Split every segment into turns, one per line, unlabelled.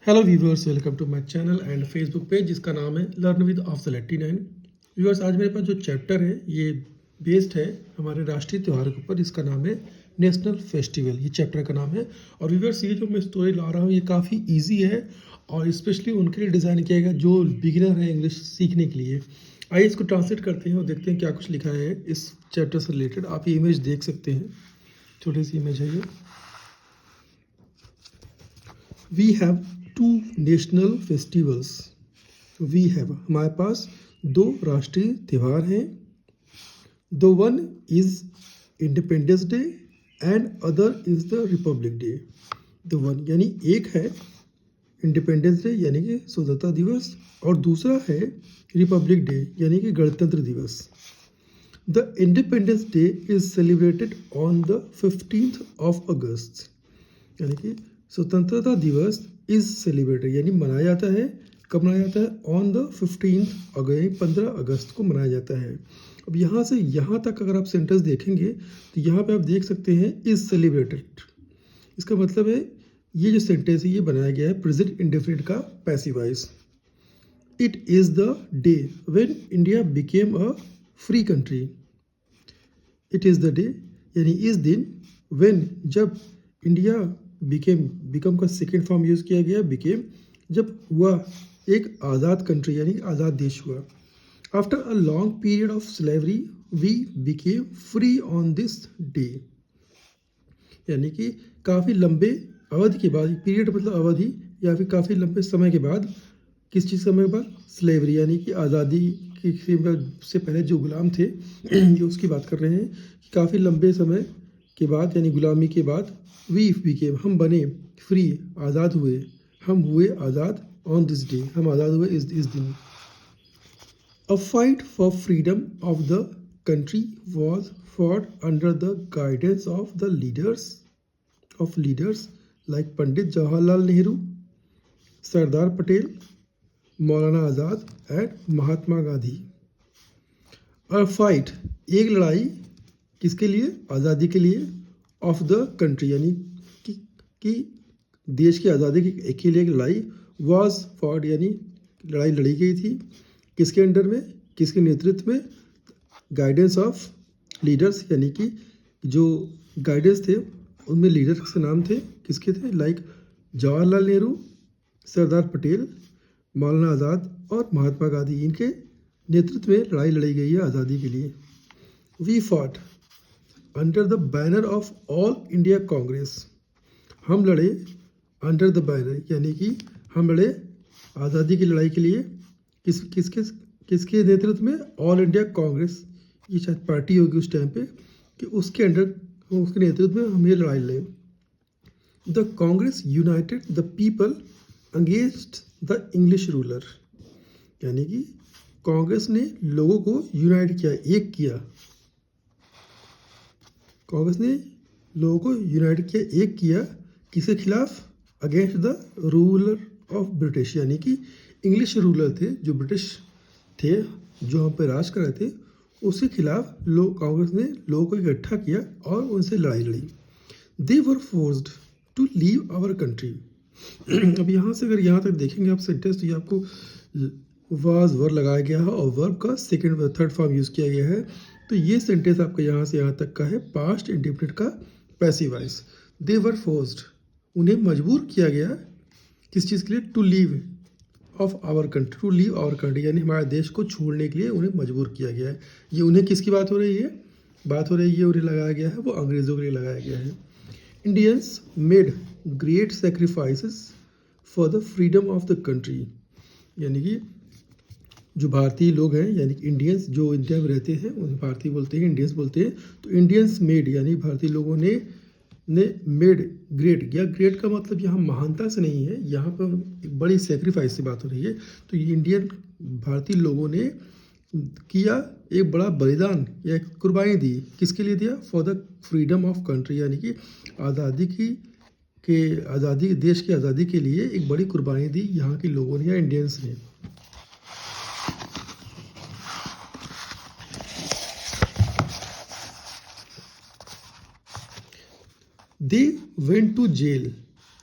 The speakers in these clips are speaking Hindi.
Hello viewers, welcome to my channel and Facebook page जिसका नाम है लर्न विद ऑफसल 89। व्यूवर्स, आज मेरे पास जो चैप्टर है ये बेस्ड है हमारे राष्ट्रीय त्यौहार के ऊपर, जिसका नाम है नेशनल फेस्टिवल। ये चैप्टर का नाम है। और व्यूवर्स, ये जो मैं स्टोरी ला रहा हूँ ये काफ़ी ईजी है और स्पेशली उनके लिए डिज़ाइन किया गया जो बिगिनर है इंग्लिश सीखने के लिए। आइए इसको ट्रांसलेट करते हैं और देखते हैं क्या कुछ लिखा है इस चैप्टर से रिलेटेड। आप ये इमेज देख सकते हैं, छोटी सी इमेज है ये। We have two national festivals. We have, हमारे पास दो राष्ट्रीय त्यौहार हैं। The one is Independence Day and other is the Republic Day. The one यानी एक है इंडिपेंडेंस डे यानी कि स्वतंत्रता दिवस और दूसरा है रिपब्लिक डे यानी कि गणतंत्र दिवस। The Independence Day is celebrated on the 15th of August. यानी कि स्वतंत्रता दिवस इज सेलिब्रेटेड यानी मनाया जाता है। कब मनाया जाता है? ऑन द 15th अगस्त, 15 अगस्त को मनाया जाता है। अब यहाँ से यहाँ तक अगर आप सेंटेंस देखेंगे तो यहाँ पे आप देख सकते हैं इज सेलिब्रेटेड। इसका मतलब है ये जो सेंटेंस है ये बनाया गया है प्रेजेंट इंडेफिनिट का passive voice. It is the day when India became a free country. It is the day यानी इस दिन व्हेन जब इंडिया बिकम का सेकेंड फॉर्म यूज़ किया गया, बिकेम जब हुआ एक आज़ाद कंट्री यानी आज़ाद देश हुआ। After a long period of slavery we became free on this day. यानी कि काफ़ी लंबे अवधि के बाद, पीरियड मतलब अवधि या फिर काफ़ी लंबे समय के बाद, किस चीज़ समय के बाद? स्लेवरी यानी कि आज़ादी की से पहले जो गुलाम थे ये उसकी बात कर रहे हैं कि काफ़ी लंबे समय के बाद यानी गुलामी के बाद वी बिकेम हम बने फ्री आज़ाद हुए, हम हुए आज़ाद ऑन दिस डे, हम आज़ाद हुए इस दिन। A fight for freedom of the country was fought under the guidance of the leaders like Pandit Jawaharlal Nehru, Sardar Patel, Maulana Azad and Mahatma Gandhi. A fight एक लड़ाई, किसके लिए? आज़ादी के लिए। ऑफ द कंट्री यानी कि देश की आज़ादी के लिए एक लड़ाई। वॉज फॉर्ड यानी लड़ाई लड़ी गई थी। किसके अंडर में, किसके नेतृत्व में? गाइडेंस ऑफ लीडर्स यानी कि जो गाइडेंस थे उनमें लीडर्स के नाम थे, किसके थे? लाइक जवाहरलाल नेहरू, सरदार पटेल, मौलाना आज़ाद और महात्मा गांधी। इनके नेतृत्व में लड़ाई लड़ी गई है आज़ादी के लिए। We fought under the banner of all India Congress. हम लड़े अंडर द बैनर यानी कि हम लड़े आज़ादी की लड़ाई के लिए किसके नेतृत्व में? ऑल इंडिया कांग्रेस, ये शायद पार्टी होगी उस टाइम पे, कि उसके अंडर, उसके नेतृत्व में हम ये लड़ाई लड़े। The Congress United the people against the English ruler. यानी कि कांग्रेस ने लोगों को यूनाइट किया, एक किया। कांग्रेस ने लोगों को यूनाइट किया, एक किया। किसके खिलाफ? Against the ruler of British यानी कि इंग्लिश रूलर थे, जो ब्रिटिश थे जो हम पे राज कर रहे थे, उसके खिलाफ कांग्रेस ने लोगों को इकट्ठा किया और उनसे लड़ाई लड़ी। They were forced to leave our country. अब यहाँ से अगर यहाँ तक देखेंगे आप सेंटेंस तो ये आपको वाज वर्ब लगाया गया है और वर्ब का सेकेंड थर्ड फॉर्म यूज़ किया गया है। तो ये सेंटेंस आपका यहाँ से यहाँ तक का है पास्ट इंडेफिनिट का passive voice. They were forced, उन्हें मजबूर किया गया किस चीज़ के लिए? To leave of our country, to leave our country यानी हमारे देश को छोड़ने के लिए उन्हें मजबूर किया गया है। ये उन्हें किसकी बात हो रही है? बात हो रही है उन्हें लगाया गया है, वो अंग्रेज़ों के लिए लगाया गया है। Indians made great sacrifices for the freedom of the country. यानी कि जो भारतीय लोग हैं यानी कि इंडियंस जो इंडिया में रहते हैं उन्हें भारतीय बोलते हैं, इंडियंस बोलते हैं। तो इंडियंस मेड यानी भारतीय लोगों ने मेड ग्रेट। या ग्रेट का मतलब यहाँ महानता से नहीं है, यहाँ पर एक बड़ी सेक्रीफाइस से बात हो रही है। तो ये इंडियन भारतीय लोगों ने किया एक बड़ा बलिदान या एक कुर्बानी दी। किसके लिए दिया? For the freedom of country यानी कि आज़ादी देश की आज़ादी के लिए एक बड़ी कुर्बानी दी यहाँ के लोगों ने या इंडियंस ने। They went to jail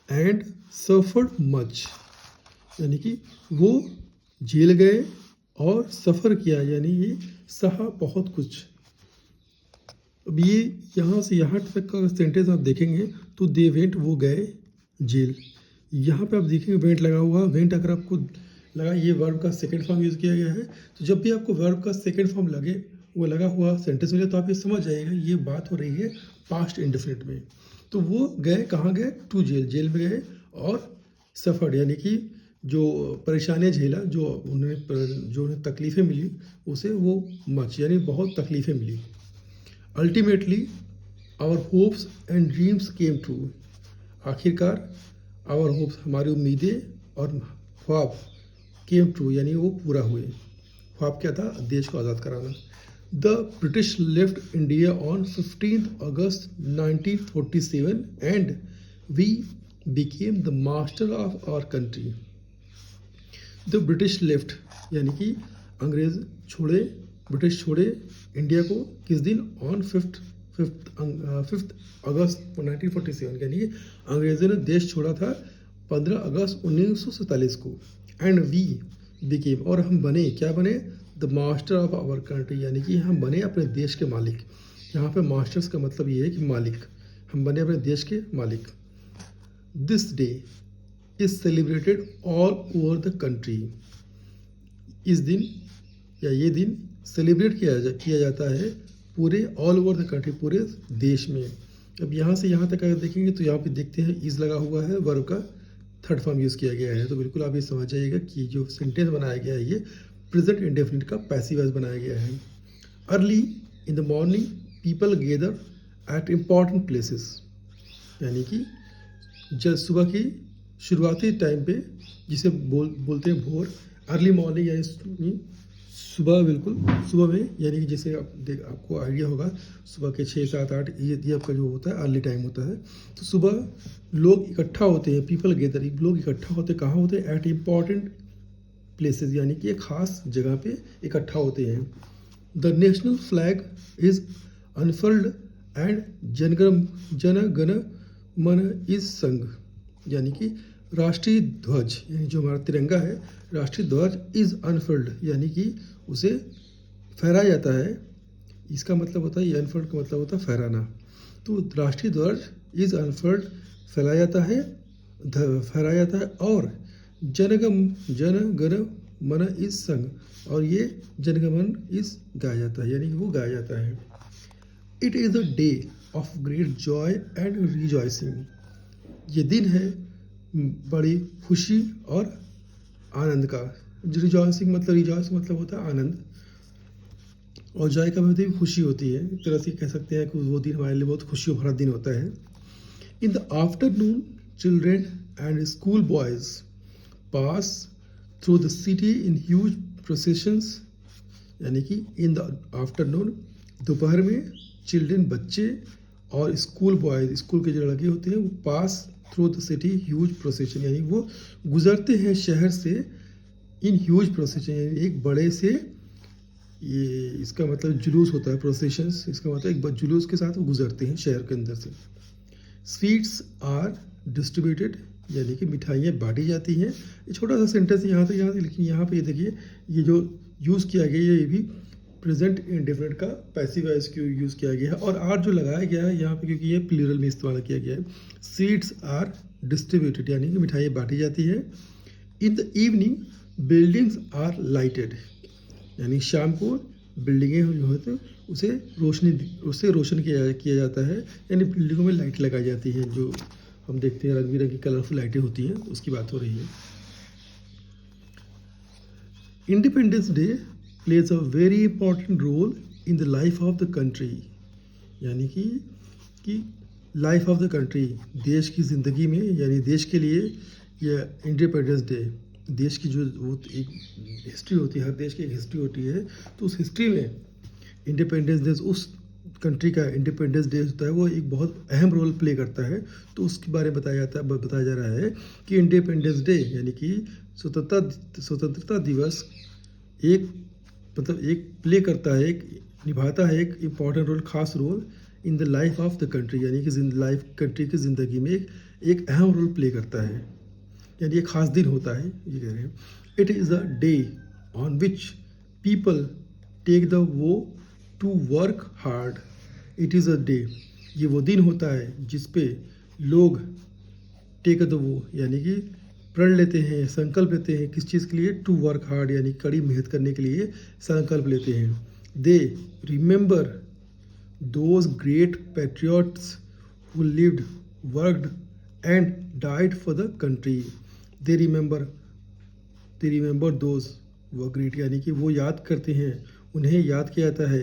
and suffered much. यानी कि वो जेल गए और सफ़र किया, यानी ये सहा बहुत कुछ। अब ये यहाँ से यहाँ तक का सेंटेंस आप देखेंगे तो दे वेंट, वो गए जेल। यहाँ पे आप देखेंगे वेंट लगा हुआ। वेंट अगर आपको लगा ये वर्ब का सेकंड फॉर्म यूज़ किया गया है, तो जब भी आपको वर्ब का सेकंड फॉर्म लगे, वो लगा हुआ सेंटेंस मिले, तो आप ये समझ जाइएगा ये बात हो रही है पास्ट इंडेफिनिट में। तो वो गए, कहाँ गए? टू जेल, जेल में गए और सफ़र्ड, यानी कि जो परेशानियाँ झेला, जो उन्हें तकलीफ़ें मिली, उसे वो मच, यानी बहुत तकलीफ़ें मिली। Ultimately our hopes and dreams came true, आखिरकार आवर होप्स, हमारी उम्मीदें और ख्वाब, केम ट्रू, यानी वो पूरा हुए। ख्वाब क्या था? देश को आज़ाद कराना। The British left India on 15 August 1947 and we became the master of our country. The British left, यानी कि अंग्रेज छोड़े, ब्रिटिश छोड़े इंडिया को किस दिन? ऑन 5 अगस्त 1947, यानी कि अंग्रेज़ों ने देश छोड़ा था 15 अगस्त 1947 को। एंड वी बिकेम, और हम बने, क्या बने? The master of our country, यानी कि हम बने अपने देश के मालिक। यहाँ पे मास्टर्स का मतलब ये है कि मालिक, हम बने अपने देश के मालिक। This day is celebrated all over the country, इस दिन या ये दिन सेलिब्रेट किया जाता है पूरे ऑल ओवर द कंट्री, पूरे देश में। अब यहाँ से यहाँ तक अगर देखेंगे तो यहाँ पे देखते हैं इज लगा हुआ है, वर्ब का थर्ड फॉर्म यूज़ किया गया है। तो बिल्कुल आप ये समझ जाइएगा कि जो सेंटेंस बनाया गया है ये प्रेजेंट इंडेफिनिट का पैसिव वॉइस बनाया गया है। Early in the morning people gather at important places, यानी कि जब सुबह की शुरुआती टाइम पे, जिसे बोलते हैं भोर, अर्ली मॉर्निंग यानी सुबह, बिल्कुल सुबह में, यानी कि जैसे आपको आइडिया होगा सुबह के 6, 7, 8 ये आपका जो होता है अर्ली टाइम होता है। तो सुबह लोग इकट्ठा होते हैं, पीपल गेदर, लोग इकट्ठा होते हैं, कहाँ होते हैं? एट इम्पॉर्टेंट प्लेसेस, यानी कि एक खास जगह पे इकट्ठा होते हैं। The national flag is unfurled and Jana Gana मन इज संग, यानी कि राष्ट्रीय ध्वज, यानी जो हमारा तिरंगा है, राष्ट्रीय ध्वज इज अनफर्ल्ड, यानी कि उसे फहराया जाता है। इसका मतलब होता है, ये अनफर्ल्ड का मतलब होता है फहराना। तो राष्ट्रीय ध्वज इज अनफर्ल्ड, फैलाया जाता है, फहराया जाता है। और जन गण मन इज संग, और ये जनगमन इज गाया जाता है, यानी कि वो गाया जाता है। It is a day of great Joy and rejoicing, ये दिन है बड़ी खुशी और आनंद का। रिजॉइस मतलब होता है आनंद, और जॉय का मतलब खुशी होती है। एक तरह से कह सकते हैं कि वो दिन हमारे लिए बहुत खुशियों भरा दिन होता है। In the afternoon children and school boys pass through the city in huge processions, यानी कि इन द आफ्टरनून, दोपहर में, चिल्ड्रेन बच्चे और स्कूल बॉयज, स्कूल के जो लड़के होते हैं, वो pass through the city huge procession, यानी वो गुजरते हैं शहर से इन ह्यूज प्रोसेशन, यानी एक बड़े से, ये इसका मतलब जुलूस होता है, प्रोसेशंस इसका मतलब एक जुलूस के साथ वो गुजरते हैं शहर के अंदर से। स्वीट्स आर डिस्ट्रीब्यूटेड, यानी कि मिठाइयाँ बांटी जाती हैं। ये छोटा सा सेंटेंस यहाँ तक, लेकिन यहाँ पे ये देखिए ये जो यूज़ किया गया है ये भी प्रेजेंट इंडेफिनिट का पैसिव वॉइस को यूज़ किया गया है। और आर जो लगाया गया है यहाँ पे, क्योंकि ये प्लूरल में इस्तेमाल किया गया है। स्वीट्स आर डिस्ट्रीब्यूटेड, यानी कि मिठाइयाँ बांटी जाती है। In the evening buildings are lighted, यानी शाम को बिल्डिंगें जो होते हैं उसे रोशन किया जाता है, यानी बिल्डिंगों में लाइट लगाई जाती है, जो हम देखते हैं रंग बिरंगी कलरफुल लाइटें होती हैं, उसकी बात हो रही है। Independence day plays a very important role in the life of the country, यानी कि लाइफ ऑफ द कंट्री, देश की ज़िंदगी में, यानी देश के लिए यह इंडिपेंडेंस डे, देश की जो वो एक हिस्ट्री होती है, हर देश की एक हिस्ट्री होती है, तो उस हिस्ट्री में इंडिपेंडेंस डे, उस कंट्री का इंडिपेंडेंस डे होता है, वो एक बहुत अहम रोल प्ले करता है। तो उसके बारे में बताया जा रहा है कि इंडिपेंडेंस डे, यानी कि स्वतंत्रता दिवस एक प्ले करता है, एक निभाता है एक इम्पॉर्टेंट रोल, खास role in the life of the country, यानी कि कंट्री की ज़िंदगी में एक अहम रोल प्ले करता है। यानी ये खास दिन होता है, ये कह रहे हैं। It is a day on which people take the vow to work hard. It is a day, ये वो दिन होता है जिस पे लोग टेक द वो यानी कि प्रण लेते हैं, संकल्प लेते हैं, किस चीज़ के लिए? टू वर्क हार्ड यानी कड़ी मेहनत करने के लिए संकल्प लेते हैं। They remember those great patriots who lived, worked and died for the country. They remember those वो ग्रेट यानी कि वो याद करते हैं, उन्हें याद किया जाता है।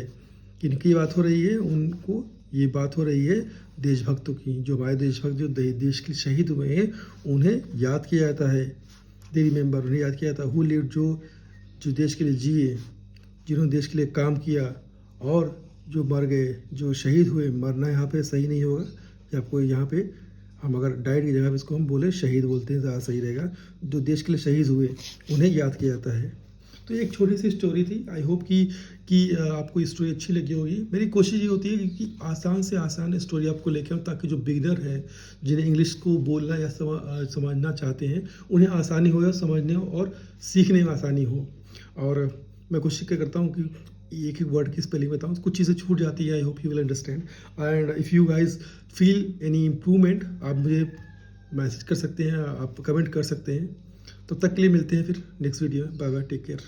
किनकी बात हो रही है? उनको ये बात हो रही है देशभक्तों की, जो हमारे देशभक्त जो देश के शहीद हुए हैं उन्हें याद किया जाता है। दे रिमेंबर, उन्हें याद किया जाता है। हु लिव्ड, जो देश के लिए जिए, जिन्होंने देश के लिए काम किया, और जो मर गए, जो शहीद हुए। मरना यहाँ पे सही नहीं होगा कि आपको यहाँ पे हम अगर डाइड की जगह पे इसको हम बोले शहीद बोलते हैं, ज़्यादा सही रहेगा। जो देश के लिए शहीद हुए उन्हें याद किया जाता है। तो एक छोटी सी स्टोरी थी। आई होप कि आपको ये स्टोरी अच्छी लगी होगी। मेरी कोशिश ये होती है कि आसान से आसान स्टोरी आपको लेके आऊँ, ताकि जो बिगिनर है, जिन्हें इंग्लिश को बोलना या समझना चाहते हैं, उन्हें आसानी हो, या समझने और सीखने में आसानी हो। और मैं कोशिश करता हूँ कि एक एक वर्ड की स्पेलिंग बताऊँ, कुछ चीज़ें छूट जाती है। I hope you will understand. And if you guys feel any improvement, आप मुझे मैसेज कर सकते हैं, आप कमेंट कर सकते हैं। तब तक के लिए मिलते हैं फिर नेक्स्ट वीडियो में। Bye bye, take care.